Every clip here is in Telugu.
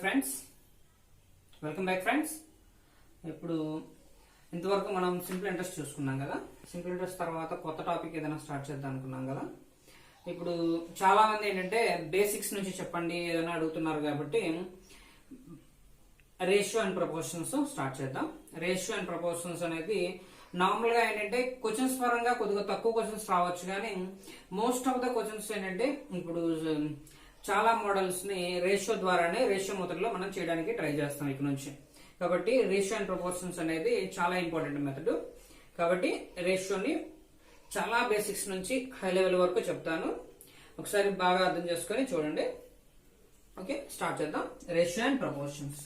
Friends, welcome back friends. ఇప్పుడు ఇంతవరకు మనం సింపుల్ ఇంట్రెస్ట్ చూసుకున్నాం కదా. సింపుల్ ఇంట్రెస్ట్ తర్వాత కొత్త టాపిక్ ఏదైనా స్టార్ట్ చేద్దాం అనుకున్నాం కదా. ఇప్పుడు చాలా మంది ఏంటంటే బేసిక్స్ నుంచి చెప్పండి ఏదైనా అడుగుతున్నారు కాబట్టి రేషియో అండ్ ప్రపోర్షన్స్ స్టార్ట్ చేద్దాం. రేషియో అండ్ ప్రపోర్షన్స్ అనేది నార్మల్ గా ఏంటంటే క్వశ్చన్స్ పరంగా కొద్దిగా తక్కువ క్వశ్చన్స్ రావచ్చు, కానీ మోస్ట్ ఆఫ్ ద క్వశ్చన్స్ ఏంటంటే ఇప్పుడు చాలా మోడల్స్ ని రేషియో ద్వారానే రేషియో మెథడ్ మనం చేయడానికి ట్రై చేస్తాం ఇక్కడ నుంచి. కాబట్టి రేషియో అండ్ ప్రపోర్షన్స్ అనేది చాలా ఇంపార్టెంట్ మెథడ్. కాబట్టి రేషియోని చాలా బేసిక్స్ నుంచి హై లెవెల్ వరకు చెప్తాను, ఒకసారి బాగా అర్థం చేసుకొని చూడండి. ఓకే, స్టార్ట్ చేద్దాం. Ratio and proportions.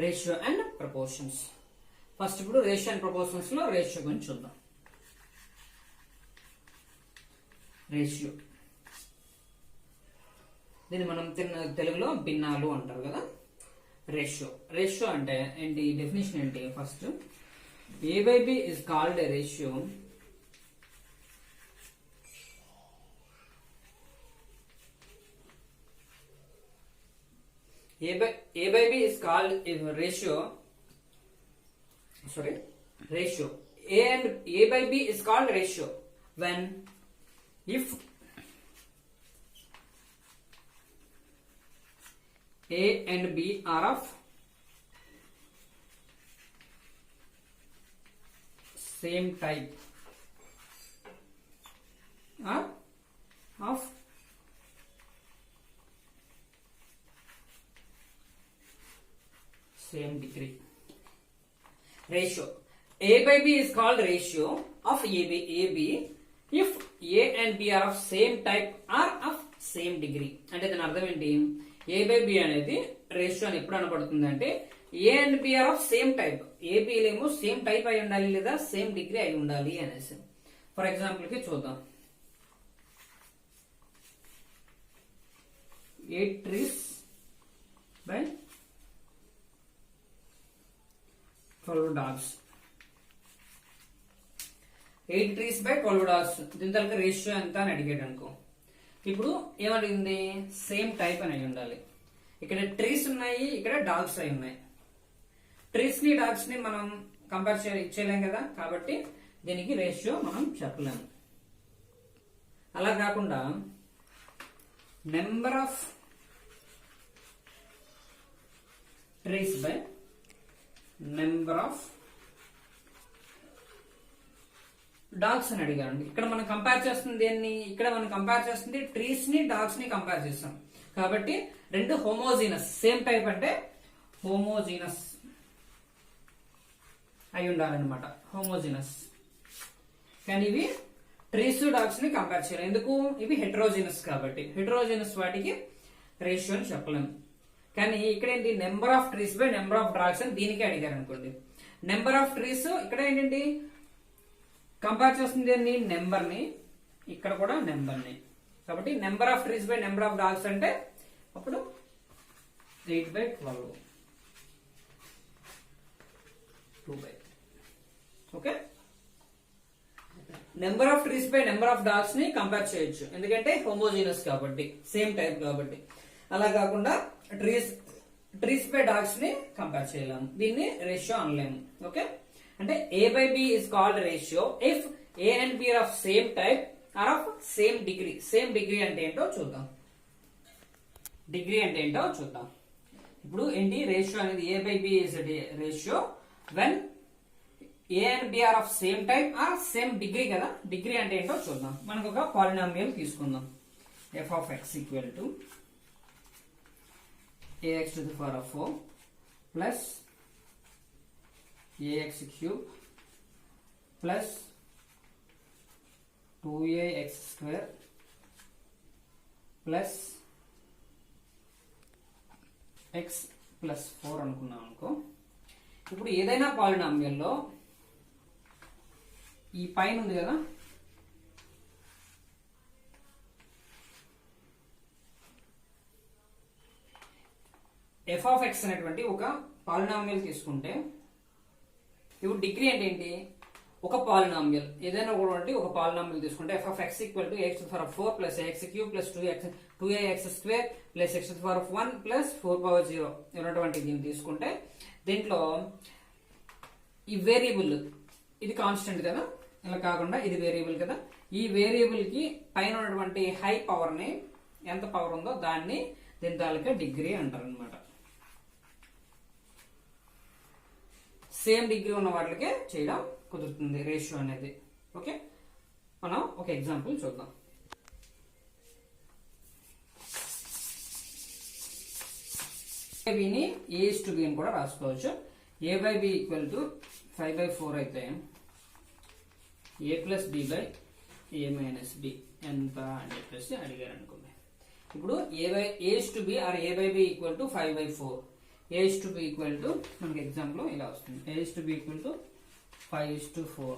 Ratio and proportions. First ఇప్పుడు రేషియో అండ్ ప్రపోర్షన్స్ లో రేషియో గురించి చూద్దాం. రేషియో దీన్ని మనం తెలుగులో భిన్నాలు అంటారు కదా. రేషియో రేషియో అంటే ఏంటి, డెఫినేషన్ ఏంటి? First A by B is called a ratio A by B is called a ratio. Sorry, ratio. A by B is called ratio when if A and B are of same type or of same degree. Ratio A by B is called ratio of AB if A and B are of same type or of same degree. అంటే దాని అర్థం ఏంటి? A by B అనేది రేషియో అని ఎప్పుడు అనబడుతుంది అంటే A and B are of same type. A B లేమో సేమ్ టైప్ అయి ఉండాలి లేదా సేమ్ డిగ్రీ అయి ఉండాలి అనేసి. ఫర్ ఎగ్జాంపుల్ కి చూద్దాం. 8 trees by 12 dogs. 8 trees by 12 dogs. దీని తరగతి రేషియో ఎంత అని అడిగాడు అనుకో. ఇప్పుడు ఏమడిగింది? సేమ్ టైప్ అని అయి ఉండాలి. ఇక్కడ ట్రీస్ ఉన్నాయి, ఇక్కడ డాగ్స్ అయి ఉన్నాయి. ట్రీస్ ని డాగ్స్ ని మనం కంపేర్ చేయలేం కదా, కాబట్టి దీనికి రేషియో మనం చెప్పలేము. అలా కాకుండా number of trees by number of dogs అని అడిగారండి. ఇక్కడ మనం కంపేర్ చేస్తుంది దేన్ని? ఇక్కడ మనం కంపేర్ చేస్తుంది ట్రీస్ ని డాగ్స్ ని కంపేర్ చేస్తాం. కాబట్టి రెండు హోమోజీనస్, సేమ్ టైప్ అంటే హోమోజీనస్ అయి ఉండాలన్నమాట. హోమోజీనస్. కానీ ఇవి ట్రీస్ డాగ్స్ ని కంపేర్ చేయాలి. ఎందుకు? ఇవి హెటరోజీనస్ కాబట్టి. హెటరోజీనస్ వాటికి రేషియో అని చెప్పలేము. కానీ ఇక్కడ ఏంటి? Number of trees by number of dogs అని దీనికి అడిగారు అనుకోండి. నెంబర్ ఆఫ్ ట్రీస్ ఇక్కడ ఏంటండి కంపేర్ చేస్తుంది ఏంటి? నెంబర్ ని, ఇక్కడ కూడా నెంబర్ ని. కాబట్టి number of trees by number of dogs అంటే అప్పుడు 8 by 12 2 by. Okay, number of trees by number of dogs ని కంపేర్ చేయొచ్చు, ఎందుకంటే హోమోజీనస్ కాబట్టి, సేమ్ టైప్ కాబట్టి. అలా కాకుండా ట్రీస్ బై డాగ్స్ ని కంపేర్ చేయలేము, దీన్ని రేషియో అనలేము. ఓకే, అంటే A by B is called ratio if A and B are of same type or of same degree. Same degree అంటే ఏంటో చూద్దాం. డిగ్రీ అంటే ఏంటో చూద్దాం. ఇప్పుడు ఏంటి రేషియో అనేది? A by B is a ratio when A and B are of same type or same degree కదా. డిగ్రీ అంటే ఏంటో చూద్దాం. మనకు ఒక పాలినామియల్ తీసుకుందాం. f of x equal to ax to the power of 4 plus ax cube plus 2ax square plus x plus 4 అనుకున్నాం అనుకో. ఇప్పుడు ఏదైనా పాలినామియల్ లో ఈ పైన ఉంది కదా, f of x అనేటువంటి ఒక పాలినామియల్ తీసుకుంటే ఇప్పుడు డిగ్రీ అంటే ఏంటి? ఒక పాలినామియల్ ఏదైనా కూడా అంటే ఒక పాలినామియల్ తీసుకుంటే f of x equal to x to the power of 4 plus ax cube plus 2ax square plus x to the power of 1 plus 4 power 0 ఉన్నటువంటి దీన్ని తీసుకుంటే దీంట్లో ఈ వేరియబుల్ ఇది కాన్స్టెంట్ కదా, ఇలా కాకుండా ఇది వేరియబుల్ కదా, ఈ వేరియబుల్ కి పైన ఉన్నటువంటి హై పవర్ ని ఎంత పవర్ ఉందో దాన్ని దీని తాలూకా డిగ్రీ అంటారు అనమాట. సేమ్ డిగ్రీ ఉన్న వాటికే చేయడం కుదురుతుంది రేషియో అనేది. ఓకే, మనం ఒక ఎగ్జాంపుల్ చూద్దాం. ఏబిని a/b అని కూడా రాసుకోవచ్చు. a/b ఈక్వల్ టు 5/4 అయితే a plus b by a minus b ఎంత అని చెప్పేసి అడిగారు అనుకోండి. ఇప్పుడు a/b or a/b equal to 5/4, a/b equal to మనకి ఎగ్జాంపుల్ ఇలా వస్తుంది. a/b equal to 5:4.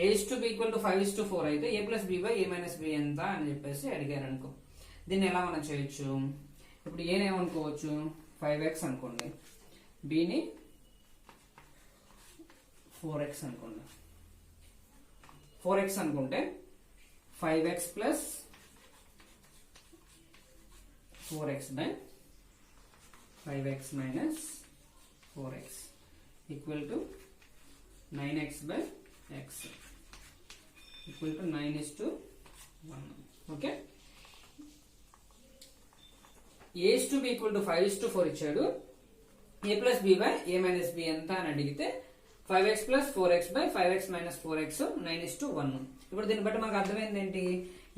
a/b equal to 5:4 అయితే a plus b by a minus b ఎంత అని చెప్పేసి అడిగారు అనుకో. దీన్ని ఎలా మనం చేయొచ్చు? ఇప్పుడు ఏమనుకోవచ్చు, 5x అనుకోండి, bని 4x అనుకోండి. 4x అనుకుంటే 5x plus 4x by 5x minus 4x equal to 9x by x equal to 9:1. Okay, a/b equal to 5:4 ఇచ్చాడు. a plus b by a minus b ఎంత అని అడిగితే 5x plus 4x by 5x minus 4x 9:1. ఇప్పుడు దీన్ని బట్టి మనకు అర్థమైంది ఏంటి?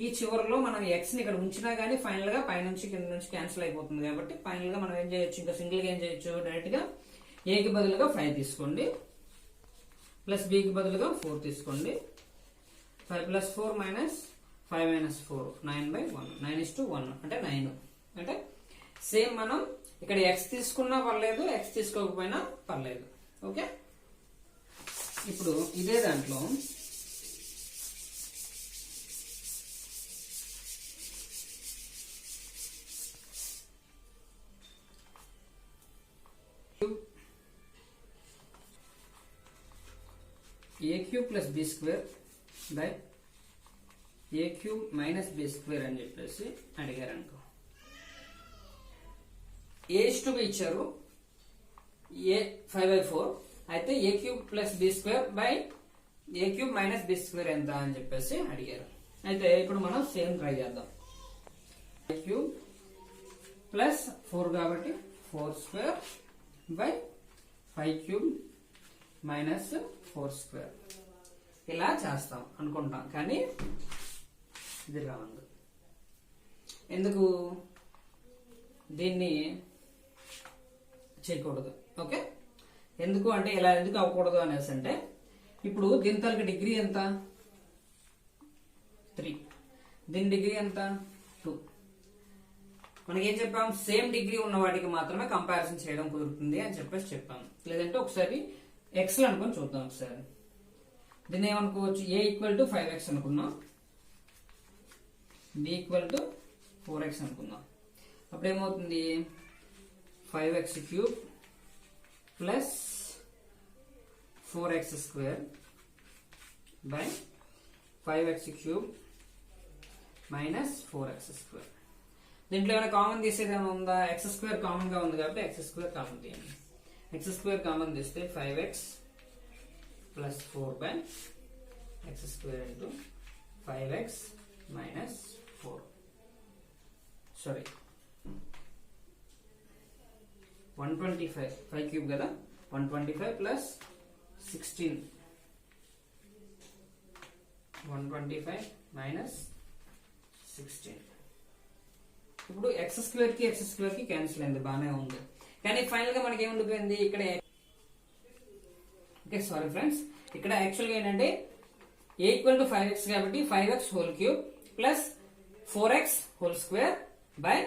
ఈ చివరిలో మనం x ని ఇక్కడ ఉంచినా గానీ ఫైనల్ గా పైనుంచి కింద నుంచి క్యాన్సిల్ అయిపోతుంది కాబట్టి ఫైనల్ గా మనం ఏం చేయొచ్చు, ఇంకా సింగిల్ గా ఏం చేయొచ్చు, డైరెక్ట్ గా a కి బదులుగా 5 తీసుకోండి, ప్లస్ b కి బదులుగా 4 తీసుకోండి. 5 ప్లస్ 4 మైనస్ 5 మైనస్ 4 9/1, 9:1 అంటే 9. అంటే సేమ్ మనం ఇక్కడ x తీసుకున్నా పర్లేదు, x తీసుకోకపోయినా పర్లేదు. ఓకే, ఇప్పుడు ఇదే దాంట్లో a cube plus b square by a cube minus b square అని చెప్పేసి అడిగారు అనుకో. a/b ఇచ్చారు, a 5/4 అయితే a cube plus b square by a cube minus b square ఎంత అని చెప్పేసి అడిగారు. అయితే ఇప్పుడు మనం సేమ్ ట్రై చేద్దాం. a క్యూబ్ ప్లస్ 4 కాబట్టి 4 square by 5 cube minus 4 square ఇలా చేస్తాం అనుకుంటాం, కానీ ఇది రాంగ్. ఎందుకు దీన్ని చేయకూడదు? ఓకే, ఎందుకు అంటే ఇలా ఎందుకు అవ్వకూడదు అనేసి అంటే, ఇప్పుడు దీని తాలూకు డిగ్రీ ఎంత? 3, దీని డిగ్రీ ఎంత? 2. మనకి ఏం చెప్పాం? సేమ్ డిగ్రీ ఉన్న వాటికి మాత్రమే కంపారిజన్ చేయడం కుదురుతుంది అని చెప్పేసి చెప్పాం. లేదంటే ఒకసారి x అనుకొని చూద్దాం. ఒకసారి దీన్ని ఏమనుకోవచ్చు, a ఈక్వల్ టు 5x అనుకున్నాం, b ఈక్వల్ టు 4x అనుకున్నాం. అప్పుడు ఏమవుతుంది? 5x cube plus 4x square by 5x cube minus 4x square. దీంట్లో ఏమైనా కామన్ తీసేది ఏమైనా ఉందా? x స్క్వేర్ కామన్ గా ఉంది కాబట్టి x స్క్వేర్ కామన్ తీయండి. x స్క్వేర్ కామన్ తీస్తే 5x plus 4 by x square into 5x minus 4. Sorry 125, 5 cube కదా, 125 ప్లస్ 16, 125 మైనస్ 16. ఇప్పుడు x స్క్వేర్ కి క్యాన్సిల్ అయింది, బాగానే ఉంది. కానీ ఫైనల్ గా మనకి ఏముండిపోయింది ఇక్కడ? ఓకే, సారీ ఫ్రెండ్స్, ఇక్కడ యాక్చువల్ గా ఏంటంటే a ఈక్వల్ టు 5x కాబట్టి 5x whole cube plus 4x whole square by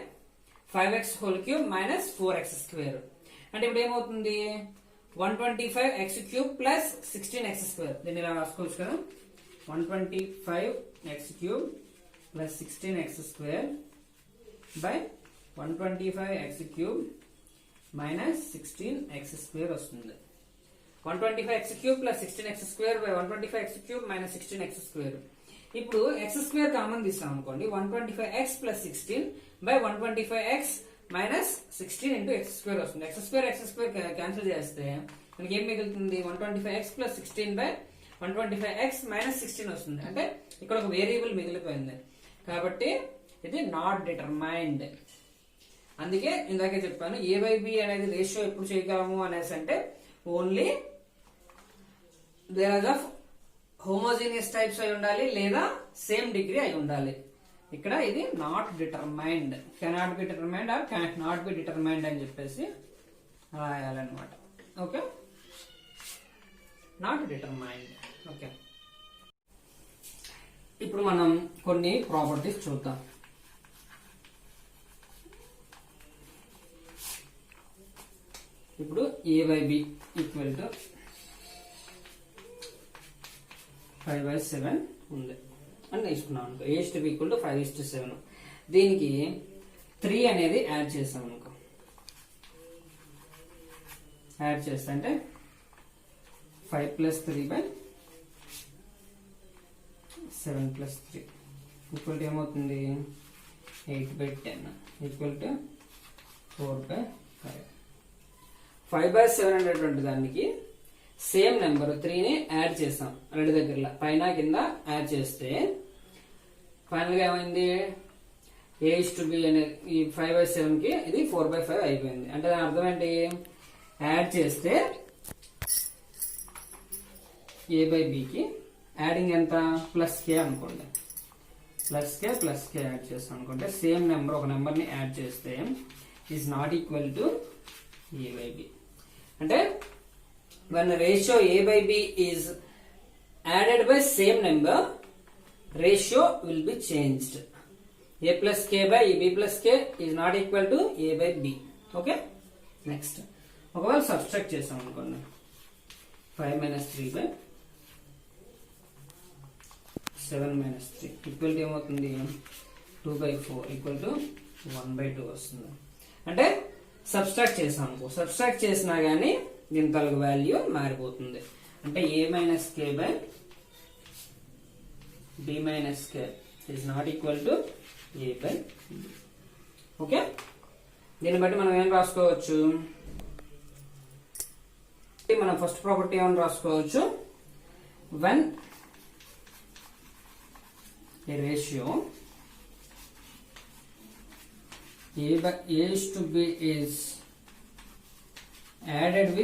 5x whole cube minus 4x square. అంటే ఇప్పుడు ఏమవుతుంది? 125x cube plus 16x square. దీన్ని ఇలా రాసుకోవచ్చు కదా, 125x cube plus 16x square by 125x cube minus 16x square వస్తుంది. 125x³ plus 16x² by 125x³ minus 16x². ఇప్పుడు x² కామన్ తీస్తాం అనుకోండి, 125x plus 16 by 125x minus 16 into x² వస్తుంది. x² క్యాన్సిల్ చేస్తే మనకి ఏం మిగులుతుంది? 125x plus 16 by 125x minus 16 వస్తుంది. అంటే ఇక్కడ ఒక వేరియబుల్ మిగిలిపోయింది కాబట్టి ఇది నాట్ డిటర్మైన్డ్. అందుకే ఇందాకే చెప్పాను a బై b అనేది రేషియో ఎప్పుడు చేయగలము అనేసి అంటే only there of homogeneous types అయి ఉండాలి లేదా సేమ్ డిగ్రీ అయి ఉండాలి. ఇక్కడ ఇది not determined, cannot be determined or cannot not be determined అని చెప్పేసి రాయాలన్నమాట. Okay, not determined. ఓకే, ఇప్పుడు మనం కొన్ని ప్రాపర్టీస్ చూద్దాం. ఇప్పుడు a by b equal to 5/7 ఉంది అని తీసుకున్నాం అనుకో. a/b equal to 5:7. దీనికి 3 అనేది యాడ్ చేస్తాం అనుకో. యాడ్ చేస్తే అంటే 5 + 3/7 + 3 ఈక్వల్ టు ఏమవుతుంది? 8/10 ఈక్వల్ టు 4/5. 5/7 అనేటువంటి దానికి సేమ్ నెంబర్ 3ని యాడ్ చేస్తాం రెండు దగ్గరలో, పైన కింద యాడ్ చేస్తే ఫైనల్ గా ఏమైంది? a/b అనేది ఈ 5/7 కి ఇది 4/5 అయిపోయింది. అంటే దాని అర్థం ఏంటి? యాడ్ చేస్తే a బై b కి యాడింగ్ ఎంత? +k అనుకోండి. +k యాడ్ చేస్తాం అనుకుంటే సేమ్ నెంబర్ ఒక నెంబర్ ని యాడ్ చేస్తే is not equal to a by b. అంటే when ratio a by b is added by same number, ratio will be changed. a plus k by b plus k is not equal to a by b. Okay, next ఒకవేళ సబ్స్ట్రాక్ట్ చేసాం అనుకోండి, 5 - 3/7 - 3 ఈక్వల్ టు ఏమవుతుంది? 2/4 ఈక్వల్ టు 1/2 వస్తుంది. అంటే సబ్స్ట్రాక్ట్ చేసాం అనుకో, సబ్స్ట్రాక్ట్ చేసినా గానీ దీని తలక వాల్యూ మారిపోతుంది. అంటే a - k by b - k is not equal to a by b. Okay, దీన్ని బట్టి మనం ఏం రాసుకోవచ్చు? మనం ఫస్ట్ ప్రాపర్టీ ఏమని రాసుకోవచ్చు? when a ratio a/b is added or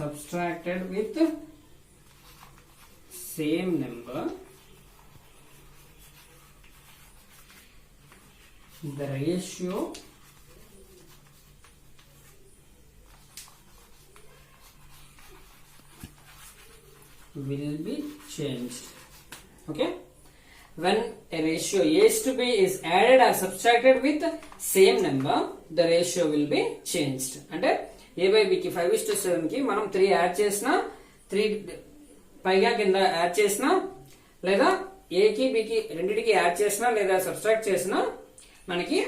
subtracted with same number, the ratio will be changed. Okay, when a ratio a/b is added or subtracted with same number, the ratio will be changed. అంటే a by b కి 5:7 కి మనం 3 యాడ్ చేసినా, 3 పైగా కింద యాడ్ చేసినా, లేదా a కి b కి రెండిటికి యాడ్ చేసినా లేదా సబ్ట్రాక్ట్ చేసినా మనకి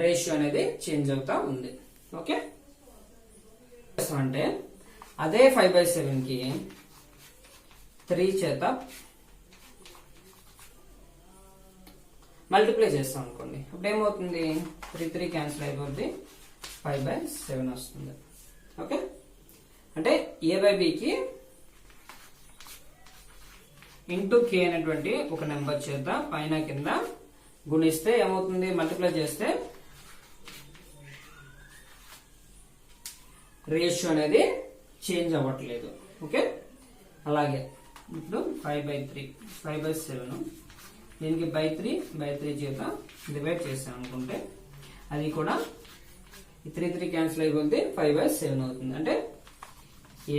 రేషియో అనేది చేంజ్ అవుతా ఉంది. ఓకే, అంటే అదే 5/7 కి 3 చేత మల్టిప్లై చేస్తాం అనుకోండి, అప్పుడు ఏమవుతుంది? 3 క్యాన్సిల్ అయిపోద్ది, 5/7 వస్తుంది. ఓకే, అంటే a బై b కి ఇంటూ k అనేటువంటి ఒక నెంబర్ చేత పైన కింద గుణిస్తే ఏమవుతుంది? మల్టిప్లై చేస్తే రేషియో అనేది చేంజ్ అవ్వట్లేదు. ఓకే, అలాగే ఇప్పుడు 5/7 దీనికి బై 3 చేత డివైడ్ చేసాం అనుకుంటే అది కూడా 3 క్యాన్సిల్ అయిపోతే 5/7 అవుతుంది. అంటే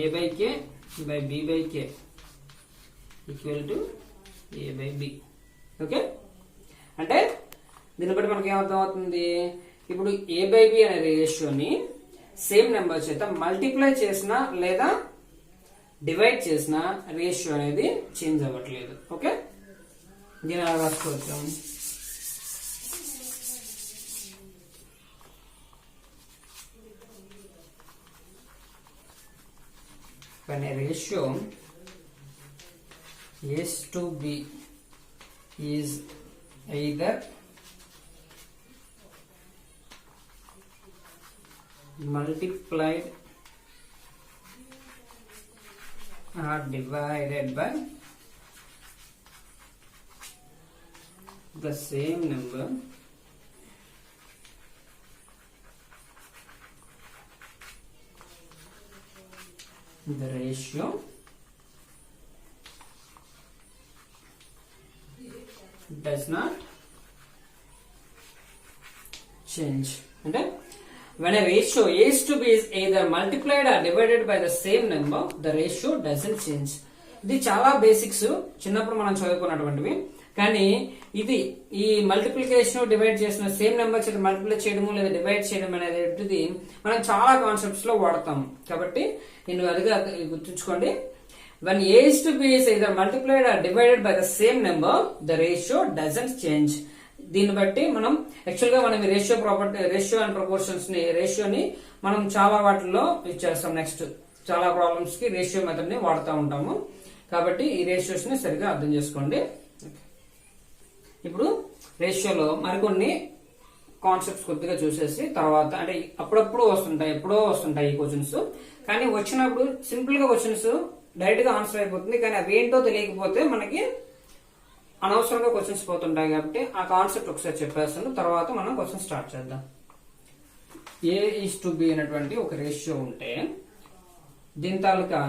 a by k by b by k equal to a by b. Okay, అంటే దీన్ని బట్టి మనకి ఏమర్థం అవుతుంది? ఇప్పుడు a బై b అనే రేషియోని సేమ్ నెంబర్ చేత మల్టిప్లై చేసినా లేదా డివైడ్ చేసిన రేషియో అనేది చేంజ్ అవ్వట్లేదు. ఓకే, దీని అలా రాసుకోవచ్చు. When a ratio is to b is either multiplied or divided by the same number, the ratio does not change. అంటే when a ratio a is to b is either multiplied or divided by the same number, the ratio doesn't change. ఇది చాలా బేసిక్స్, చిన్నప్పుడు మనం చదువుకున్నటువంటివి. కానీ ఇది ఈ మల్టిప్లికేషన్ డివైడ్ చేసిన సేమ్ నెంబర్ చేత మల్టిప్లై చేయడము లేదా డివైడ్ చేయడం అనేది మనం చాలా కాన్సెప్ట్స్ లో వాడతాం. కాబట్టి నేను అదిగా గుర్తుంచుకోండి. When a is to b is either multiplied or divided by the same number, the ratio doesn't change. దీన్ని బట్టి మనం యాక్చువల్ గా మనం రేషియో అండ్ ప్రపోర్షన్స్ ని రేషియోని మనం చాలా వాటిల్లో ఇచ్చేస్తాం. నెక్స్ట్ చాలా ప్రాబ్లమ్స్ కి రేషియో మెథడ్ ని వాడుతూ ఉంటాము. కాబట్టి ఈ రేషియోస్ ని సరిగా అర్థం చేసుకోండి. ఇప్పుడు రేషియోలో మరికొన్ని కాన్సెప్ట్స్ కొద్దిగా చూసేసి తర్వాత, అంటే అప్పుడప్పుడు వస్తుంటాయి, ఎప్పుడో వస్తుంటాయి ఈ క్వశ్చన్స్. కానీ వచ్చినప్పుడు సింపుల్ గా క్వశ్చన్స్ డైరెక్ట్ గా ఆన్సర్ అయిపోతుంది. కానీ అవి ఏంటో తెలియకపోతే మనకి అనవసరంగా క్వశ్చన్స్ పోతుంటాయి. కాబట్టి ఆ కాన్సెప్ట్ ఒకసారి చెప్పేస్తాను, తర్వాత మనం క్వశ్చన్ స్టార్ట్ చేద్దాం. ఏ ఈస్ టు బి అనేటువంటి ఒక రేషియో ఉంటే దీని తాలూకా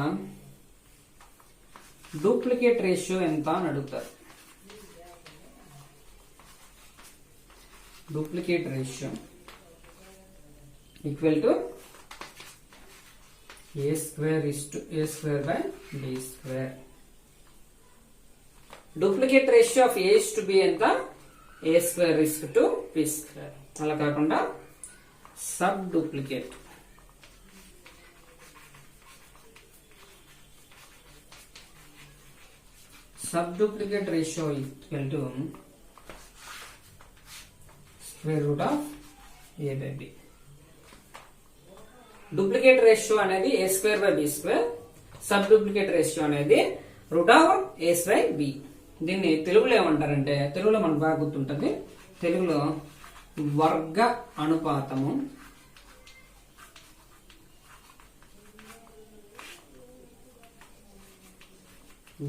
డూప్లికేట్ రేషియో ఎంత అని అడుగుతారు. Duplicate ratio equal to a square is to a square by b square. Duplicate ratio of a is to b ఎంత a square is to b square. అలా కాకుండా sub duplicate ratio equal to square root of a by b. Duplicate ratio అనేది A square by B square, sub duplicate ratio అనేది root of A by B. దీన్ని తెలుగులో ఏమంటారంటే, తెలుగులో మనకు బాగా గుర్తుంటుంది, తెలుగులో వర్గ అనుపాతము,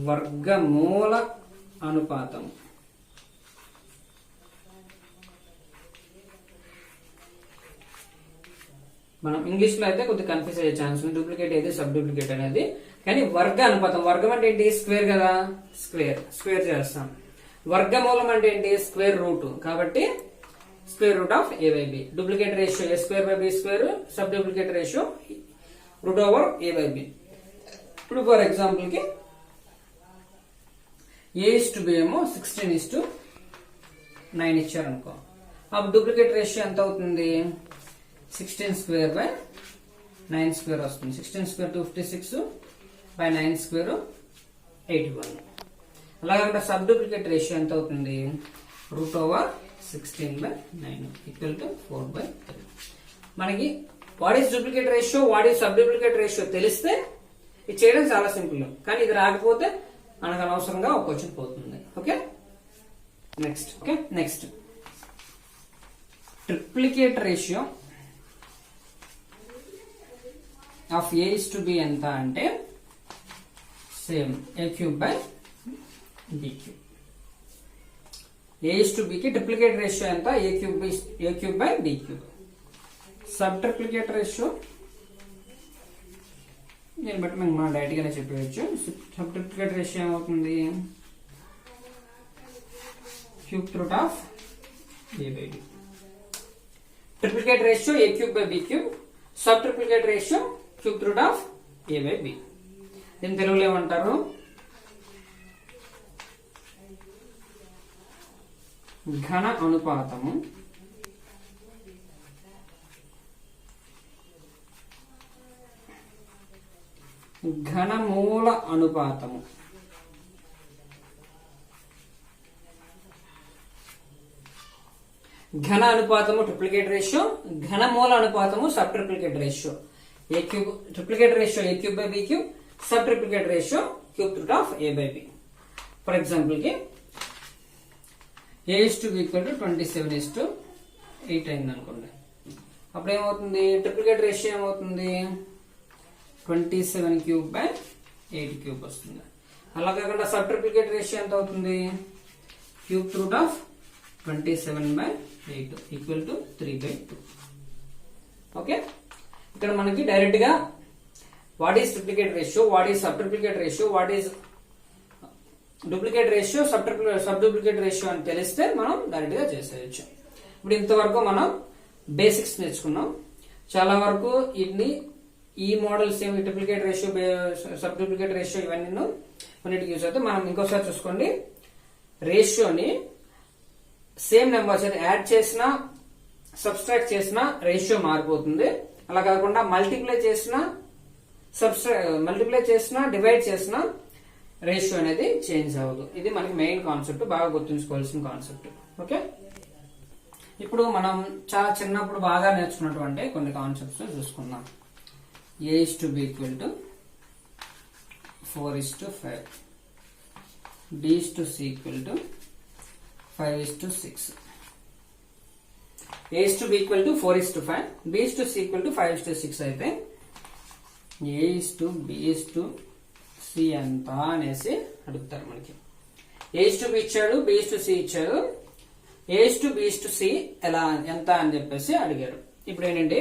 వర్గమూల అనుపాతము. మనం ఇంగ్లీష్ లో అయితే కొద్దిగా కన్ఫ్యూజ్ అయ్యే ఛాన్స్ ఉంది, డూప్లికేట్ ఏది సబ్ డూప్లికేట్ అనేది. కానీ వర్గ అనుపాతం, వర్గం అంటే ఏంటి, స్క్వేర్ కదా, స్క్వేర్ చేస్తాం. వర్గమూలం అంటే ఏంటి, స్క్వేర్ రూట్. కాబట్టి square root of A by B. Duplicate ratio A square by B square, sub duplicate ratio root over A by B. ఇప్పుడు ఫర్ ఎగ్జాంపుల్ కి ఏ ఇస్ టు బి ఏమో 16:9 ఇచ్చారు అనుకో. అప్పుడు డూప్లికేట్ రేషియో ఎంత అవుతుంది, 16 స్క్వేర్ బై 9 స్క్వేర్ వస్తుంది. 16 స్క్వేర్ 256 బై 9 స్క్వేర్ 81. అలాగే సబ్ డూప్లికేట్ రేషియో ఎంత అవుతుంది, root over 16 by 9 equal to 4/3. మనకి what is duplicate ratio, what is sub duplicate ratio తెలిస్తే ఇది చేయడం చాలా సింపుల్. కానీ ఇది రాకపోతే మనకు అనవసరంగా ఒక క్వశ్చన్ పోతుంది. Okay, next triplicate ratio of A is to B ఎంత అంటే same A cube by B cube. A is to బికి ట్రిప్లికేట్ రేషియో ఎంత, A cube by B cube. Sub triplicate ratio దీన్ని బట్టి మేము మనం డైరెక్ట్ గానే చెప్పవచ్చు. సబ్ ట్రిప్లికేట్ రేషియో ఏమవుతుంది, cube root of A by B. Triplicate ratio A cube by B cube, sub triplicate ratio cube root of A by B. దీని తెలుగులో ఏమంటారు, ఘన అనుపాతము ఘనమూల అనుపాతము. ఘన అనుపాతము ట్రిప్లికేట్ రేషియో, ఘనమూల అనుపాతము sub triplicate ratio. A cube triplicate ratio A cube by B cube, sub triplicate ratio cube root of A by B. For example కి A:B ఈక్వల్ టు 27:8 అయింది అనుకోండి. అప్పుడు ఏమవుతుంది, ట్రిప్లికేట్ రేషియో ఏమవుతుంది, 27 క్యూబ్ బై 8 క్యూబ్ వస్తుంది. అలా కాకుండా సబ్ ట్రిప్లికేట్ రేషియో ఎంత అవుతుంది, cube root of 27/8 equal to 3/2. Okay, ఇక్కడ మనకి డైరెక్ట్ గా what is triplicate ratio, what is sub triplicate ratio, what is duplicate ratio, sub duplicate ratio అని తెలిస్తే మనం డైరెక్ట్ గా చేసేయచ్చు. ఇప్పుడు ఇంతవరకు మనం బేసిక్స్ నేర్చుకున్నాం. చాలా వరకు ఈ మోడల్స్ ఏమి triplicate ratio, sub duplicate ratio ఇవన్నీ కొన్నిటికి యూజ్ అవుతాయి. మనం ఇంకోసారి చూసుకోండి, రేషియోని సేమ్ నెంబర్స్ యాడ్ చేసినా సబ్స్ట్రాక్ట్ చేసినా రేషియో మారిపోతుంది. అలా కాకుండా మల్టిప్లై చేసినా డివైడ్ చేసినా రేషియో అనేది చేంజ్ అవ్వదు. ఇది మనకి మెయిన్ కాన్సెప్ట్, బాగా గుర్తుంచుకోవాల్సిన కాన్సెప్ట్. ఓకే, ఇప్పుడు మనం చాలా చిన్నప్పుడు బాగా నేర్చుకున్నటువంటి కొన్ని కాన్సెప్ట్స్ చూసుకుందాం. A:B equal to 4:5, B:C equal to 5:6. A:B equal to 4:5, B:C equal to 5:6 అయితే A:B:C ఎంత అనేసి అడుగుతారు మనకి. A:B ఇచ్చాడు, B:C ఇచ్చాడు, A:B:C ఎలా ఎంత అని చెప్పేసి అడిగారు. ఇప్పుడు ఏంటంటే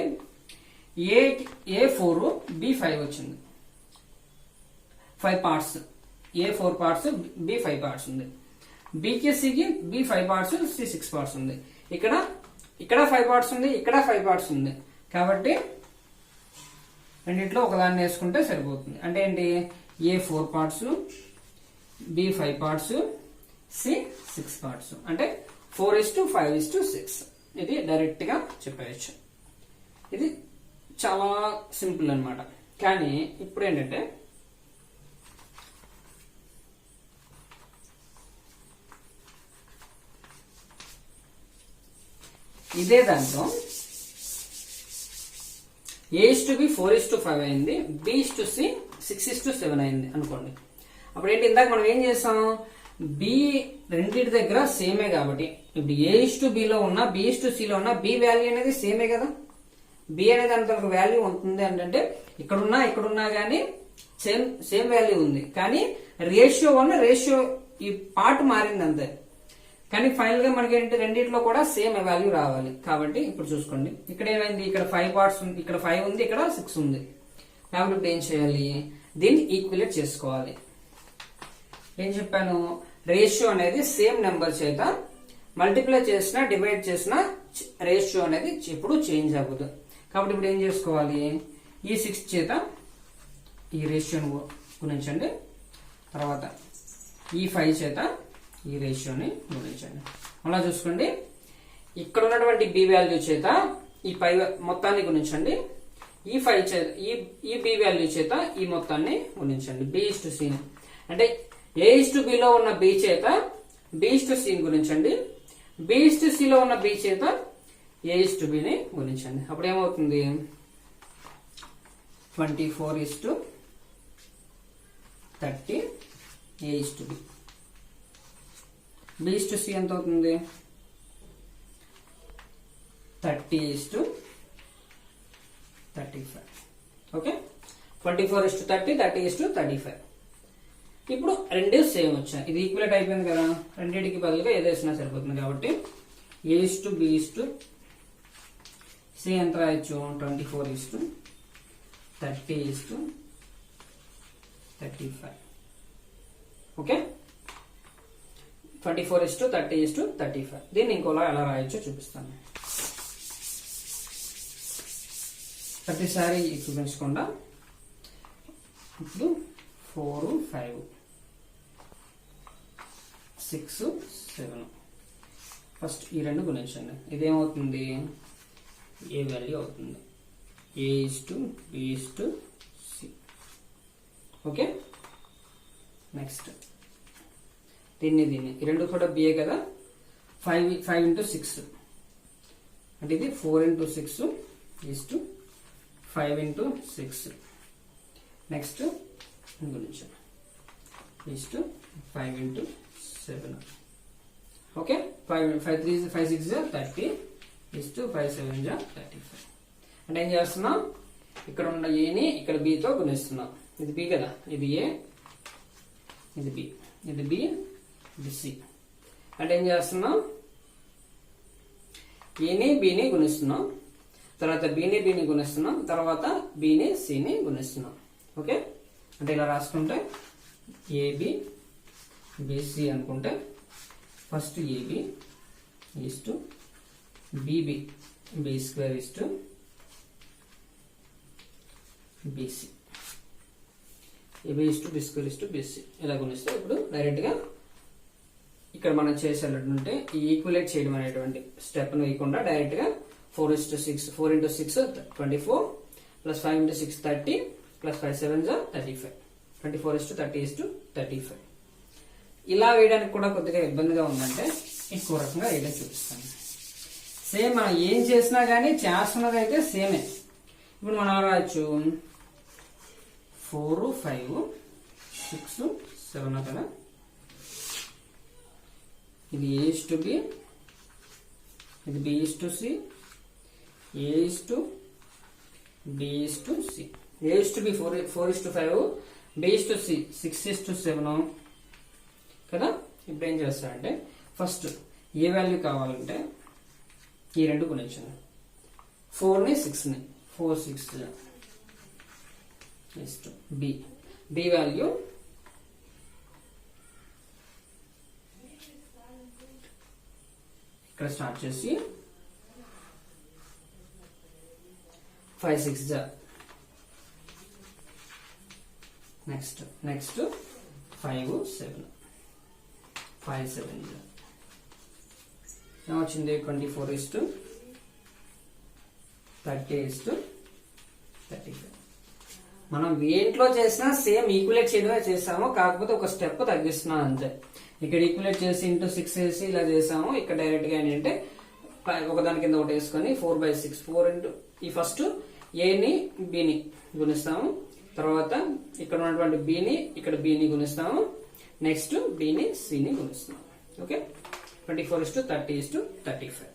A4 B5 వచ్చింది, 5 parts, A4 parts B5 parts ఉంది. Bకి Cకి B5 పార్ట్స్ C6 పార్ట్స్ ఉంది. ఇక్కడ 5 పార్ట్స్ ఉంది, ఇక్కడ 5 పార్ట్స్ ఉంది. కాబట్టి రెండిట్లో ఒకదాన్ని వేసుకుంటే సరిపోతుంది. అంటే ఏంటి, A4 parts, B5 parts, C6 parts, అంటే 4:5:6. ఇది డైరెక్ట్ గా చెప్పేయచ్చు. ఇది చాలా సింపుల్ అన్నమాట. కానీ ఇప్పుడు ఏంటంటే ఇదే దాంట్లో A:B 4:5 అయింది, B:C 6:7 అయింది అనుకోండి. అప్పుడు ఏంటి, ఇందాక మనం ఏం చేస్తాం, బి రెండింటి దగ్గర సేమే కాబట్టి ఇప్పుడు A:B లో ఉన్న B:C లో ఉన్న బి వాల్యూ అనేది సేమే కదా. బి అనేది అంత వాల్యూ ఉంటుంది అంటే ఇక్కడున్నా కానీ సేమ్ వాల్యూ ఉంది. కానీ రేషియో ఈ పార్ట్ మారింది అంతే. కానీ ఫైనల్ గా మనకి ఏంటంటే రెండింటిలో కూడా సేమ్ వాల్యూ రావాలి. కాబట్టి ఇప్పుడు చూసుకోండి, ఇక్కడ ఏమైంది, ఇక్కడ 5 పార్ట్స్ ఉంది, ఇక్కడ 5 ఉంది, ఇక్కడ 6 ఉంది. కాబట్టి ఇప్పుడు ఏం చేయాలి, దీన్ని ఈక్వలేట్ చేసుకోవాలి. ఏం చెప్పాను, రేషియో అనేది సేమ్ నెంబర్ చేత మల్టిప్లై చేసినా డివైడ్ చేసినా రేషియో అనేది ఎప్పుడు చేంజ్ అవ్వదు. కాబట్టి ఇప్పుడు ఏం చేసుకోవాలి, ఈ 6 చేత ఈ రేషియోను గుణించండి, తర్వాత ఈ 5 చేత ఈ రేషియోని గుణించండి. అలా చూసుకోండి, ఇక్కడ ఉన్నటువంటి బి వాల్యూ చేత ఈ 5 మొత్తాన్ని గుణించండి, ఈ 5 చేత ఈ బి వాల్యూ చేత ఈ మొత్తాన్ని గుణించండి. B:C అంటే A:B లో ఉన్న బి చేత B:C గుణించండి, B:C లో ఉన్న బి చేత A:B ని గుణించండి. అప్పుడు ఏమవుతుంది, 24:30 A:B. B:C ఎంత అవుతుంది, 30:35. ఓకే, 24:30 30:35. ఇప్పుడు రెండు సేమ్ వచ్చాయి, ఇది ఈక్వలేట్ అయిపోయింది కదా. రెండింటికి బదులుగా ఏదేసినా సరిపోతుంది. కాబట్టి A:B:C ఎంత రాయొచ్చు, 24:30:35. ఓకే, 24:30:35. దీన్ని ఇంకోలా ఎలా రాయొచ్చో చూపిస్తాను. ప్రతిసారి చూపించకుండా ఇప్పుడు 4 5 6 7 ఫస్ట్ ఈ రెండు గుణించండి. ఇదేమవుతుంది, ఏ వాల్యూ అవుతుంది, A:B:C. ఓకే, నెక్స్ట్ దీన్ని ఈ రెండు కూడా బిఏ కదా. 5 into 6 అంటే ఇది 4 into 6 is to 5 into 6. Next గురించి is to 5 into 7. Okay, 5 6 30 is to 5 7 35. అంటే ఏం చేస్తున్నాం, ఇక్కడ ఉన్న ఏని ఇక్కడ బితో గుణిస్తున్నాం. ఇది బి కదా, ఇది ఏ, ఇది బి, ఇది బి, ఇది సి. అంటే ఏం చేస్తున్నాం, ఏని బిని గుణిస్తున్నాం, తర్వాత బిని గుణిస్తున్నాం, తర్వాత బిని సిని గుణిస్తున్నాం. ఓకే, అంటే ఇలా రాసుకుంటే ఏబి బిసి అనుకుంటే first AB is to BB B square is to BC, AB is to B square is to BC ఇలా గుణిస్తే ఇప్పుడు డైరెక్ట్ గా ఇక్కడ మనం చేసేటంటే ఈ ఈక్వలేట్ చేయడం అనేటువంటి స్టెప్ ను వేయకుండా డైరెక్ట్ గా 4 into 6 24 plus 5 into 6 30 plus 5 7 35 24 is to 30 is to 35. ఇలా వేయడానికి కూడా కొద్దిగా ఇబ్బందిగా ఉందంటే ఇంకో రకంగా వేయడం చూపిస్తాను. సేమ్ మనం ఏం చేసినా కానీ చేస్తున్నది అయితే సేమే. ఇప్పుడు మనం రాయొచ్చు 4 5 6 7 కదా, ఇది A is to B, ఇది B is to C, A is to B is to C. A is to B 4 is to 5, B is to C 6 is to 7 కదా. ఇప్పుడు ఏం చేస్తారంటే ఫస్ట్ ఏ వాల్యూ కావాలంటే ఈ రెండు గుణించండి. 4 ని 6 ని 4 6 is to B. B value ఇక్కడ స్టార్ట్ చేసి 5 6 నెక్స్ట్ 5 7 ఏమొచ్చింది 24 is to 30 is to 35. మనం ఏంట్లో చేసినా సేమ్ ఈక్యులేట్ చేయడమే చేసాము, కాకపోతే ఒక స్టెప్ తగ్గిస్తున్నాం అంతే. ఇక్కడ ఈక్యులేట్ చేసి ఇంటూ 6 వేసి ఇలా చేసాము, ఇక్కడ డైరెక్ట్ గా ఏంటంటే ఒకదాని కింద ఒకటి వేసుకొని 4/6 4 ఇంటూ ఈ ఫస్ట్ ఏని బిని గుణిస్తాము, తర్వాత ఇక్కడ ఉన్నటువంటి బిని ఇక్కడ బిని గుణిస్తాము, నెక్స్ట్ బిని సిని గుణిస్తాము. Okay, 24 is to 30 is to 35.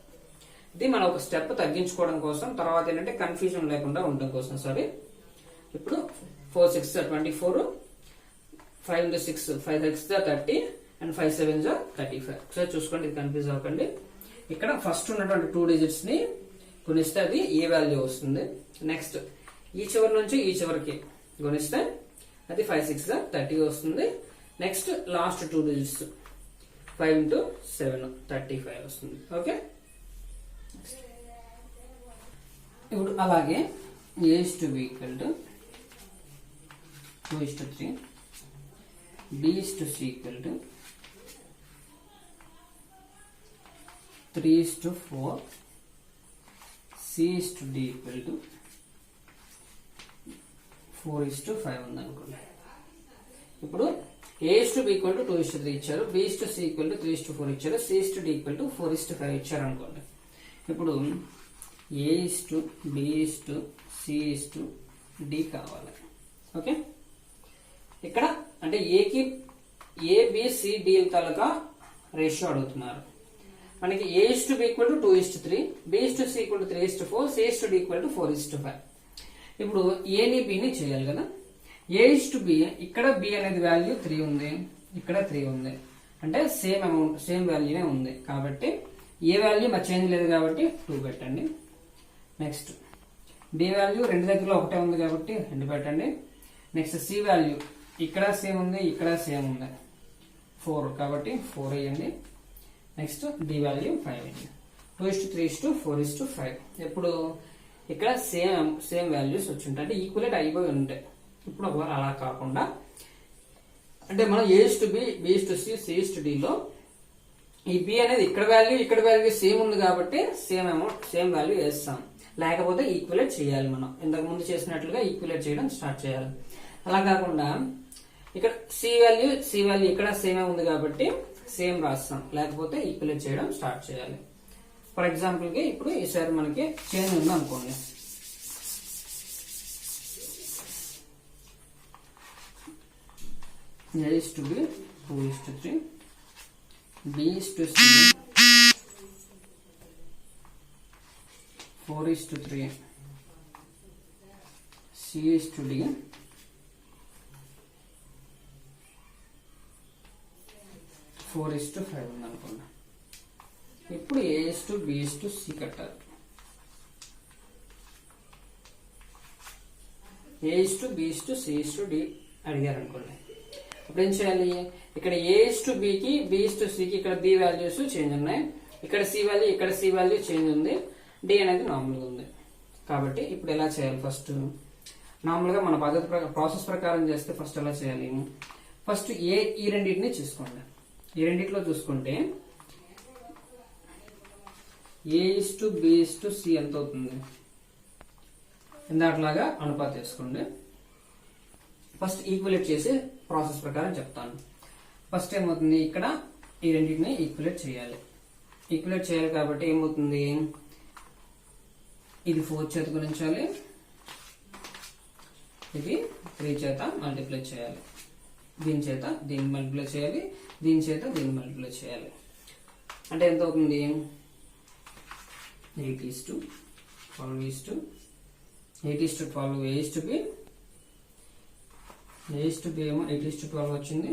ఇది మనం ఒక స్టెప్ తగ్గించుకోవడం కోసం, తర్వాత ఏంటంటే కన్ఫ్యూజన్ లేకుండా ఉండడం కోసం. సారీ, ఇప్పుడు 4 6 24, 5 into 6 5 6 30 అండ్ 5 7 35. ఒకసారి చూసుకోండి, ఇది కన్ఫ్యూజ్ అవ్వకండి. ఇక్కడ ఫస్ట్ ఉన్నటువంటి 2 digits ని గుణిస్తే అది ఏ వాల్యూ వస్తుంది. నెక్స్ట్ ఈ చివరి నుంచి ఈ చివరికి గుణిస్తే అది 5 6 30 వస్తుంది. నెక్స్ట్ లాస్ట్ 2 digits 5 into 7 35 వస్తుంది. ఓకే, ఇప్పుడు అలాగే A is to B equal to 2 is to 3, B is to C equal to 3 is to 4, C is to D equal to 4 is to 5 ఉంది అనుకోండి. ఇప్పుడు A is to B equal to 2 is to 3 ఇచ్చారు, B is to C equal to 3 is to 4 ఇచ్చారు, C is to D equal to 4 is to 5 ఇచ్చారు అనుకోండి. ఇప్పుడు A is to B is to C is to D కావాలి. ఓకే, ఇక్కడ అంటే ఏకి ABCD తాలూకా రేషియో అడుగుతున్నారు. మనకి A is to B equal to 2 is to 3, B is to C equal to 3 is to 4, C is to D equal to 4 is to 5. ఇప్పుడు ఏని బిని చేయాలి కదా. A is to B, ఇక్కడ B అనేది వాల్యూ 3 ఉంది, ఇక్కడ 3 ఉంది, అంటే సేమ్ అమౌంట్ సేమ్ వాల్యూనే ఉంది కాబట్టి ఏ వాల్యూ మరి చేంజ్ లేదు కాబట్టి 2 పెట్టండి. నెక్స్ట్ B వాల్యూ రెండు దగ్గరలో ఒకటే ఉంది కాబట్టి 2 పెట్టండి. నెక్స్ట్ C వాల్యూ ఇక్కడ సేమ్ ఉంది, ఇక్కడ సేమ్ ఉంది 4 కాబట్టి 4 వేయండి. నెక్స్ట్ D వాల్యూ 5 వేయండి. 2 is to 3 is to 4 is to 5. ఎప్పుడు ఇక్కడ సేమ్ వాల్యూస్ వచ్చి ఉంటాయి, అంటే ఈక్వలేట్ అయిపోయి ఉంటాయి. ఇప్పుడు ఒకవేళ అలా కాకుండా అంటే మనం A is to B, B is to C, C is to D లో ఈ B అనేది ఇక్కడ వాల్యూ సేమ్ ఉంది కాబట్టి సేమ్ అమౌంట్ సేమ్ వాల్యూ వేస్తాం, లేకపోతే ఈక్వలేట్ చేయాలి. మనం ఇంతకు ముందు చేసినట్లుగా ఈక్వలేట్ చేయడం స్టార్ట్ చేయాలి. అలా కాకుండా ఇక్కడ సి వాల్యూ ఇక్కడ సేమే ఉంది కాబట్టి సేమ్ రాస్తాం, లేకపోతే ఈక్వలేట్ చేయడం స్టార్ట్ చేయాలి. ఫర్ ఎగ్జాంపుల్ కి ఇప్పుడు ఈసారి మనకి చేంజ్ ఉంది అనుకోండి. A is to B, 2 is to 3, B is to C, 4 is to 3, C is to D, 4 is to 5 ఉంది అనుకోండి. ఇప్పుడు A is to B is to C కట్టాలి. A is to B is to C is to D అడిగారు అనుకోండి. ఇప్పుడు ఏం చేయాలి, ఇక్కడ A is to B కి B is to C కి ఇక్కడ B వాల్యూస్ చేంజ్ ఉన్నాయి, ఇక్కడ C వాల్యూ ఇక్కడ C వాల్యూ చేంజ్ ఉంది, D అనేది నార్మల్గా ఉంది. కాబట్టి ఇప్పుడు ఎలా చేయాలి, ఫస్ట్ నార్మల్గా మన పద్ధతి ప్రాసెస్ ప్రకారం చేస్తే ఫస్ట్ ఎలా చేయాలి, ఫస్ట్ ఈ రెండింటిని చూసుకోండి. ఈ రెండిట్లో చూసుకుంటే A is to B is to C ఎంత అవుతుంది, ఇందాట్లాగా అనుపాత వేసుకోండి. ఫస్ట్ ఈక్వలేట్ చేసి ప్రాసెస్ ప్రకారం చెప్తాను. ఫస్ట్ ఏమవుతుంది, ఇక్కడ ఈ రెండింటిని ఈక్వలేట్ చేయాలి. ఈక్వలేట్ చేయాలి కాబట్టి ఏమవుతుంది, ఇది 4 చేత గుణించాలి, ఇది 3 చేత మల్టిప్లై చేయాలి, దీని చేత దీన్ని మల్టిప్లై చేయాలి, దీని చేత దీన్ని మల్టిప్లై చేయాలి. అంటే ఎంత అవుతుంది, 8 is to 12 is to 8 is to 12, A is to B, A is to B ఏమో 8 is to 12 వచ్చింది,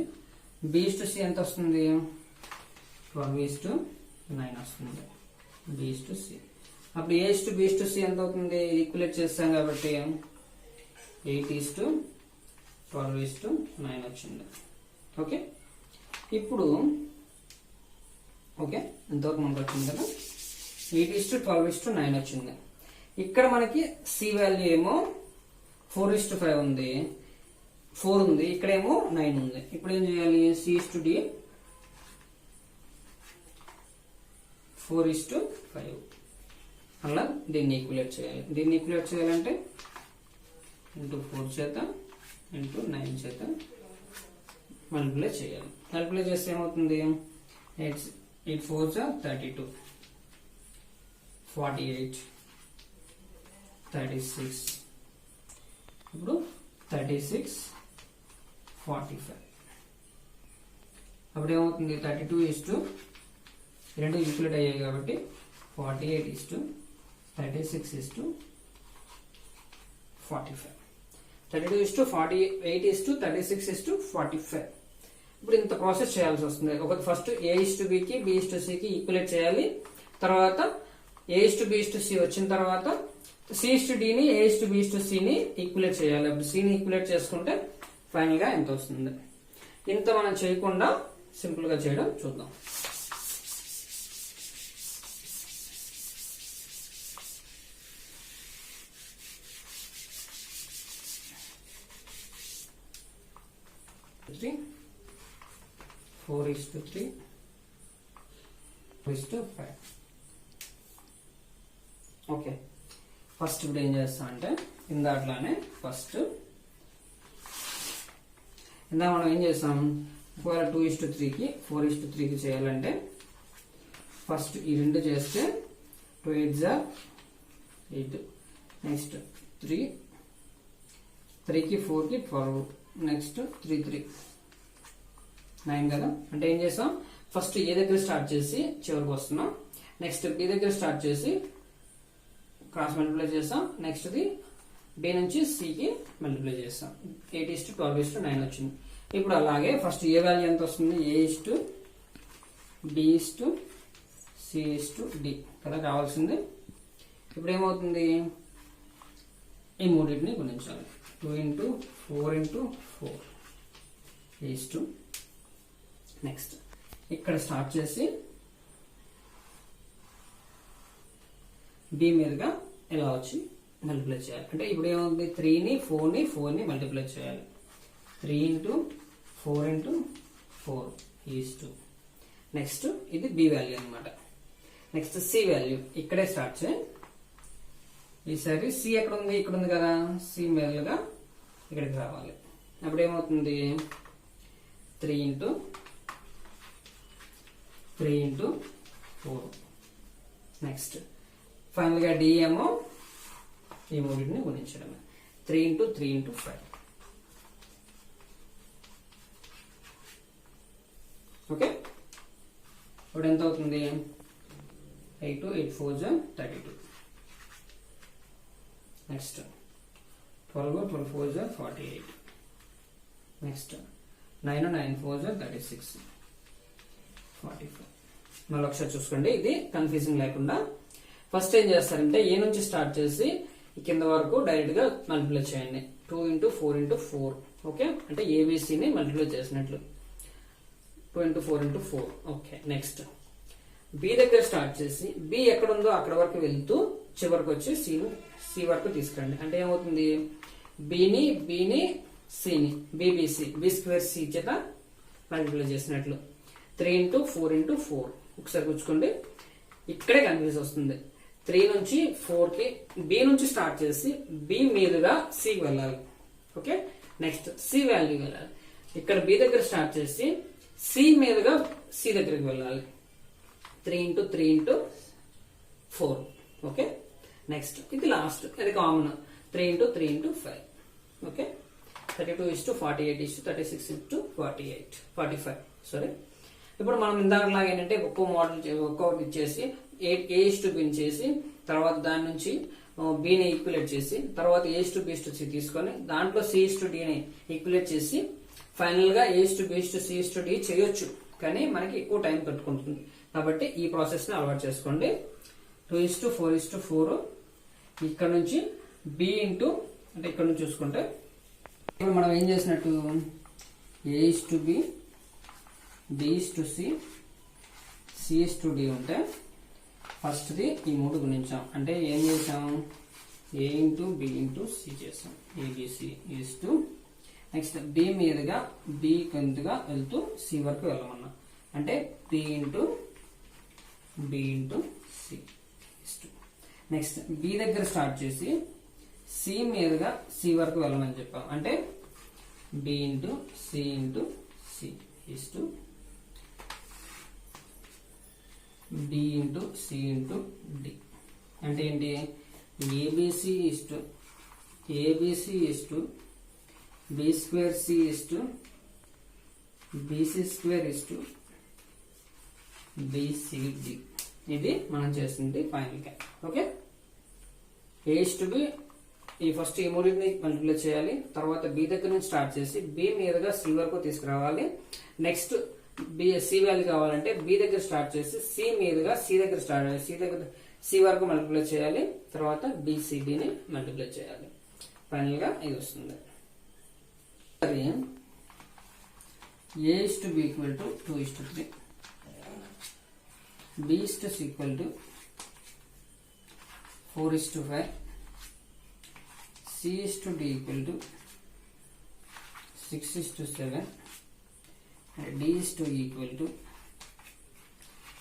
B is to C ఎంత వస్తుంది, 12 is to 9 వస్తుంది, B is to C. అప్పుడు A is to B is to C ఎంత అవుతుంది, ఈక్వలేట్ చేస్తాం కాబట్టి 8 is to 12 is to 9 వచ్చింది. ఓకే, ఇప్పుడు ఓకే ఎంతవరకు మనకు వచ్చింది కదా, 8 is to 12 is to 9 వచ్చింది. ఇక్కడ మనకి C వాల్యూ ఏమో 4 is to 5 ఉంది, 4 ఉంది, ఇక్కడేమో 9 ఉంది. ఇప్పుడు ఏం చేయాలి, C is to D 4 is to 5 అలా దీన్ని ఈక్వలేట్ చేయాలి. దీన్ని ఈక్వలేట్ చేయాలంటే ఇంటూ 4 చేత ఇంటూ 9 చేత మల్టిప్లై చేయాలి. మల్టిప్లై చేస్తే ఏమవుతుంది, 8 4 32, 48, 36, ఇప్పుడు 36, 45. అప్పుడు ఏమవుతుంది, 32 is to రెండు ఈక్వలేట్ అయ్యాయి కాబట్టి 48 is to 36 is to 45. 32 is to 48 is to 36 is to 45. ఇప్పుడు ఇంత ప్రాసెస్ చేయాల్సి వస్తుంది. ఒక first A is to B కి B is to C కి ఈక్వలేట్ చేయాలి, తర్వాత A is to B is to C వచ్చిన తర్వాత C is to D ని A is to B is to C ని ఈక్వలేట్ చేయాలి. అప్పుడు C ని ఈక్వలేట్ చేసుకుంటే ఫైనల్ గా ఎంత వస్తుంది. ఇంత మనం చేయకుండా సింపుల్ గా చేయడం చూద్దాం. Three, 4 is to 3, 4 is to 5. Okay, first ఇప్పుడు ఏం చేస్తాం అంటే ఇందాట్లానే ఫస్ట్ మనం ఏం చేస్తాం, 2 is to 3 కి 4 is to 3 కి చేయాలంటే ఫస్ట్ ఈ రెండు చేస్తే 2 8 8, నెక్స్ట్ 3 కి 4 కి 12, నెక్స్ట్ 3 3 9 కదా. అంటే ఏం చేస్తాం, ఫస్ట్ ఏ దగ్గర స్టార్ట్ చేసి చివరికి వస్తున్నాం, నెక్స్ట్ బి దగ్గర స్టార్ట్ చేసి క్రాస్ మల్టిప్లై చేస్తాం, నెక్స్ట్ ది బి నుంచి సికి మల్టిప్లై చేస్తాం. 8 is to 12 is to 9 వచ్చింది. ఇప్పుడు అలాగే ఫస్ట్ ఏ వాల్యూ ఎంత వస్తుంది, A is to B is to C is to D కదా కావాల్సింది. ఇప్పుడు ఏమవుతుంది, ఈ మూడింటిని గుణించాలి. 2 into 4 into 4 is to next ఇక్కడ స్టార్ట్ చేసి బి మీదుగా ఇలా వచ్చి మల్టిప్లై చేయాలి. అంటే ఇప్పుడు ఏమవుతుంది, 3ని 4ని మల్టిప్లై చేయాలి. 3 into 4 into 4 ఈజ్ 2. నెక్స్ట్ ఇది బి వాల్యూ అనమాట. నెక్స్ట్ సి వాల్యూ ఇక్కడే స్టార్ట్ చేయి. ఈసారి సి ఎక్కడ ఉంది, ఇక్కడ ఉంది కదా, సి మీదుగా ఇక్కడికి రావాలి. అప్పుడు ఏమవుతుంది 3 into 4. నెక్స్ట్ ఫైనల్ గా డి ఏమో ఈ మూడింటిని గుణించడమే 3 into 5. ఓకే, ఇప్పుడు ఎంత అవుతుంది 8 8 4 32. నెక్స్ట్ 12 12 4 48. నెక్స్ట్ 9 9 4 36 45. మళ్ళీ ఒకసారి చూసుకోండి, ఇది కన్ఫ్యూజింగ్ లేకుండా. ఫస్ట్ ఏం చేస్తారంటే ఏ నుంచి స్టార్ట్ చేసి కింద వరకు డైరెక్ట్ గా మల్టిప్లై చేయండి. 2 into 4 into 4. ఓకే, అంటే ఏబిసిని మల్టిప్లై చేసినట్లు 2 into 4 into 4. Okay, next B దగ్గర స్టార్ట్ చేసి బి ఎక్కడ ఉందో అక్కడ వరకు వెళ్తూ చివరికి వచ్చి సి వరకు తీసుకురండి. అంటే ఏమవుతుంది, బిని సిని బీబీసీ బి స్క్వేర్ సి చేత మల్టిప్లై చేసినట్లు 3 into 4 into 4. ఒకసారి కూర్చుకోండి, ఇక్కడే కన్ఫ్యూజ్ వస్తుంది. 3 నుంచి 4 కి బి నుంచి స్టార్ట్ చేసి బి మీదుగా సికి వెళ్ళాలి. ఓకే, నెక్స్ట్ సి వాల్యూ వెళ్ళాలి. ఇక్కడ బి దగ్గర స్టార్ట్ చేసి సి మీదుగా సి దగ్గరికి వెళ్ళాలి. 3 into 3 into 4. ఓకే, నెక్స్ట్ ఇది లాస్ట్, ఇది common 3 into 3 into 5. Okay, 32:36:48 sorry. ఇప్పుడు మనం ఇందాకలాగా ఏంటంటే ఒక్కొక్కటి ఇచ్చేసి A:B చేసి తర్వాత దాని నుంచి బిని ఈక్యులేట్ చేసి తర్వాత A:B:C తీసుకొని దాంట్లో C:Dని ఈక్యులేట్ చేసి ఫైనల్ గా A:B:C:D చేయొచ్చు, కానీ మనకి ఎక్కువ టైం పెట్టుకుంటుంది. కాబట్టి ఈ ప్రాసెస్ ని అలవాటు చేసుకోండి. 2:4:4. ఇక్కడ నుంచి B ఇంటూ అంటే ఇక్కడ నుంచి చూసుకుంటే ఇప్పుడు మనం ఏం చేసినట్టు A:B, B:C, C:D ఉంటే ఫస్ట్ ది ఈ 3 గుణించాం. అంటే ఏం చేసాం, A into B into C చేసాం. ABC is to next B మీదుగా B కిందగా వెళ్తూ C వరకు వెళ్ళమన్నా. అంటే B into C is to next B దగ్గర స్టార్ట్ చేసి C మీదుగా C వరకు వెళ్ళమని చెప్పాం. అంటే B into C is to D into C into D. అంటే ఏంటి, ABC is to B square C is to BC square is to BCD. ఇది మనం చేస్తుంది ఫైనల్ గా. ఓకే, A:B ఈ ఫస్ట్ ఈ మూడింటిని మల్టిప్లై చేయాలి. తర్వాత B దగ్గర నుంచి స్టార్ట్ చేసి B మీదుగా C వరకు తీసుకురావాలి. నెక్స్ట్ C వాల్యూ కావాలంటే B దగ్గర స్టార్ట్ చేసి C మీదుగా C దగ్గర C వరకు మల్టిప్లై చేయాలి. తర్వాత BCDని మల్టిప్లై చేయాలి. ఫైనల్ గా ఇది వస్తుంది. A:B equal to 2:3. B:C equal to 4:5. C:D equal to 6:7. and D equal to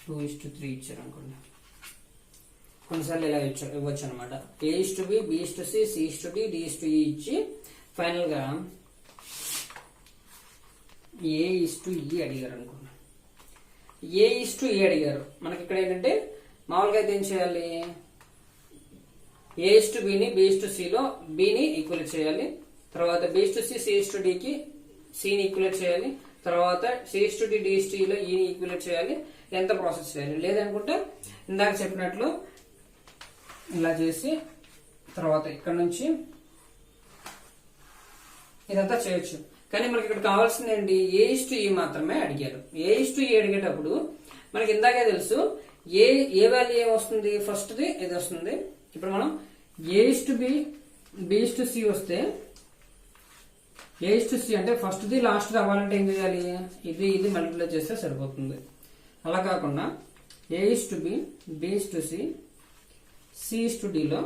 2:3 ఇచ్చారు అనుకోండి. కొన్నిసార్లు ఇలా ఇవ్వచ్చు అనమాట. A:B, B:C, C:D, D:E ఇచ్చి ఫైనల్ గా A:E అడిగారు అనుకోండి. A:E అడిగారు. మనకి ఇక్కడ ఏంటంటే మామూలుగా అయితే ఏం చేయాలి, A:B ని B:C లో Bని ఈక్వలేట్ చేయాలి. తర్వాత B:C, C:Dకి Cని ఈక్వలేట్ చేయాలి. తర్వాత C:D, D:లో Eని ఈక్వలేట్ చేయాలి. ఎంత ప్రాసెస్ చేయాలి. లేదనుకుంటే ఇందాక చెప్పినట్లు ఇలా చేసి తర్వాత ఇక్కడ నుంచి ఇదంతా చేయొచ్చు. కానీ మనకి ఇక్కడ కావాల్సింది ఏంటి, A:E మాత్రమే అడిగారు. A:E అడిగేటప్పుడు మనకి ఇందాకే తెలుసు ఏ వాల్యూ ఏమొస్తుంది, ఫస్ట్ ది ఇది వస్తుంది. ఇప్పుడు మనం A:B, B:C వస్తే A:C అంటే ఫస్ట్ ది లాస్ట్ ది అవ్వాలంటే ఏం చేయాలి, ఇది మల్టిప్లై చేస్తే సరిపోతుంది. అలా కాకుండా A:B, B:C, C:Dలో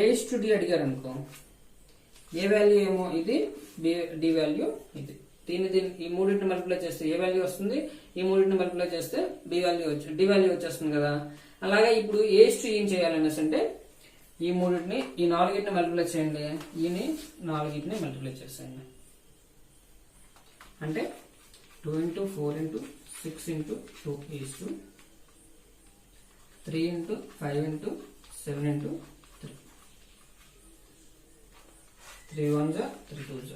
A:D అడిగారు అనుకో, ఏ వాల్యూ ఏమో ఇది, డి వాల్యూ ఇది. దీన్ని ఈ మూడింటిని మల్టిప్లై చేస్తే ఏ వాల్యూ వస్తుంది, ఈ మూడింటిని మల్టిప్లై చేస్తే డి వాల్యూ వచ్చేస్తుంది కదా. అలాగే ఇప్పుడు A:E ఏం చేయాలనేసి అంటే ఈ 4ని మల్టిప్లై చేయండి, ఈని 4 మల్టిప్లై చేసేయండి. అంటే 2 into 4 into 6 into 2 is to 3 into 5 into 7 into 3. 3 1s 3 2s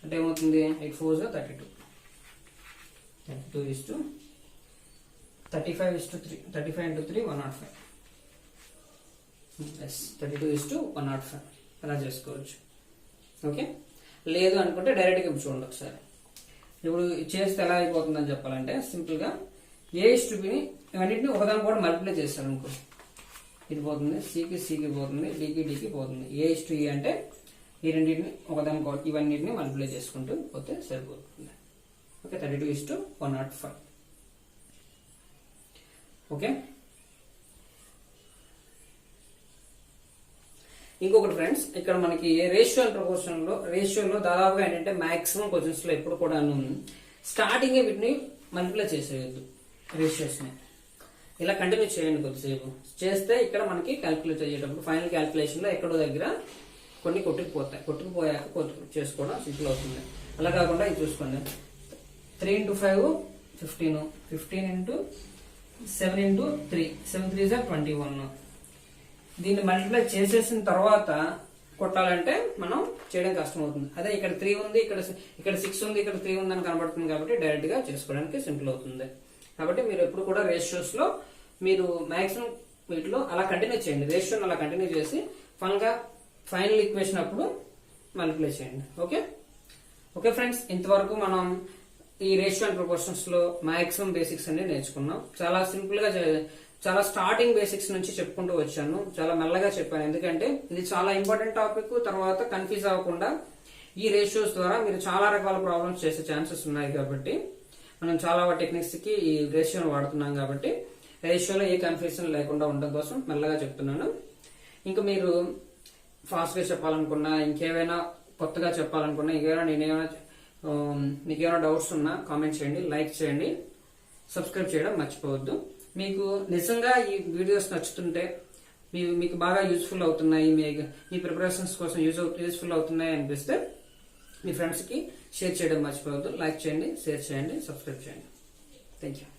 అంటే ఏమవుతుంది 8 4s 32. 32 is to 35 is to 3. 35 into 3 105. Yes, 32 is to 105 అలా చేసుకోవచ్చు. ఓకే, లేదు అనుకుంటే డైరెక్ట్గా ఇప్పుడు చూడండి ఒకసారి. ఇప్పుడు చేస్తే ఎలా అయిపోతుందని చెప్పాలంటే సింపుల్గా A/Bని ఇవన్నింటినీ ఒకదాని కూడా మల్టిప్లై చేస్తారు అనుకో, ఇది పోతుంది, సికి పోతుంది, డికి పోతుంది. A/E అంటే ఈ రెండింటిని ఒకదాని ఇవన్నిటిని మల్టిప్లై చేసుకుంటూ పోతే సరిపోతుంది. Okay, 32 is to 105. ఓకే, ఇంకొకటి ఫ్రెండ్స్, ఇక్కడ మనకి రేషియో అండ్ రేషియోలో దాదాపుగా ఏంటంటే మాక్సిమం క్వశ్చన్స్ లో ఎప్పుడు కూడా స్టార్టింగ్ వీటిని మల్టిప్లై చేసేయద్దు. రేషియోస్ ని ఇలా కంటిన్యూ చేయండి కొద్దిసేపు. చేస్తే ఇక్కడ మనకి క్యాల్కులేట్ అయ్యేటప్పుడు ఫైనల్ క్యాల్కులేషన్ లో ఎక్కడో దగ్గర కొన్ని కొట్టుకుపోయాక చేసుకోవడం సింపుల్ అవుతుంది. అలా కాకుండా ఇది చూసుకోండి, 3 into 5 15, 15 into 7 into 3, 7 3s 21. దీన్ని మల్టిప్లై చేసేసిన తర్వాత కొట్టాలంటే మనం చేయడం కష్టం అవుతుంది. అదే ఇక్కడ 3 ఉంది, ఇక్కడ 6 ఉంది, ఇక్కడ 3 ఉంది అని కనబడుతుంది కాబట్టి డైరెక్ట్ గా చేసుకోవడానికి సింపుల్ అవుతుంది. కాబట్టి మీరు ఎప్పుడు కూడా రేషియోస్ లో మీరు మాక్సిమం వీటిలో అలా కంటిన్యూ చేయండి. రేషియోని అలా కంటిన్యూ చేసి ఫైనల్ ఈక్వేషన్ అప్పుడు మల్టిప్లై చేయండి. ఓకే ఫ్రెండ్స్, ఇంతవరకు మనం ఈ రేషియో అండ్ ప్రపోర్షన్స్ లో మాక్సిమం బేసిక్స్ అన్ని నేర్చుకున్నాం. చాలా సింపుల్ గా, చాలా స్టార్టింగ్ బేసిక్స్ నుంచి చెప్పుకుంటూ వచ్చాను. చాలా మెల్లగా చెప్పాను, ఎందుకంటే ఇది చాలా ఇంపార్టెంట్ టాపిక్. తర్వాత కన్ఫ్యూజ్ అవ్వకుండా ఈ రేషియోస్ ద్వారా మీరు చాలా రకాల ప్రాబ్లమ్స్ చేసే ఛాన్సెస్ ఉన్నాయి. కాబట్టి మనం చాలా టెక్నిక్స్ కి ఈ రేషియోని వాడుతున్నాం. కాబట్టి రేషియోలో ఏ కన్ఫ్యూజన్ లేకుండా ఉండడం కోసం మెల్లగా చెప్తున్నాను. ఇంకా మీరు ఫాస్ట్ గా చెప్పాలనుకున్నా, ఇంకేమైనా కొత్తగా చెప్పాలనుకున్నా, మీకేమైనా డౌట్స్ ఉన్నా కామెంట్ చేయండి, లైక్ చేయండి, సబ్స్క్రైబ్ చేయడం మర్చిపోవద్దు. మీకు నిజంగా ఈ వీడియోస్ నచ్చుతుంటే, మీకు బాగా యూస్ఫుల్ అవుతున్నాయి, మీ ప్రిపరేషన్స్ కోసం యూస్ఫుల్ అవుతున్నాయి అనిపిస్తే మీ ఫ్రెండ్స్ కి షేర్ చేయడం మర్చిపోవద్దు. లైక్ చేయండి, షేర్ చేయండి, సబ్స్క్రైబ్ చేయండి. Thank you.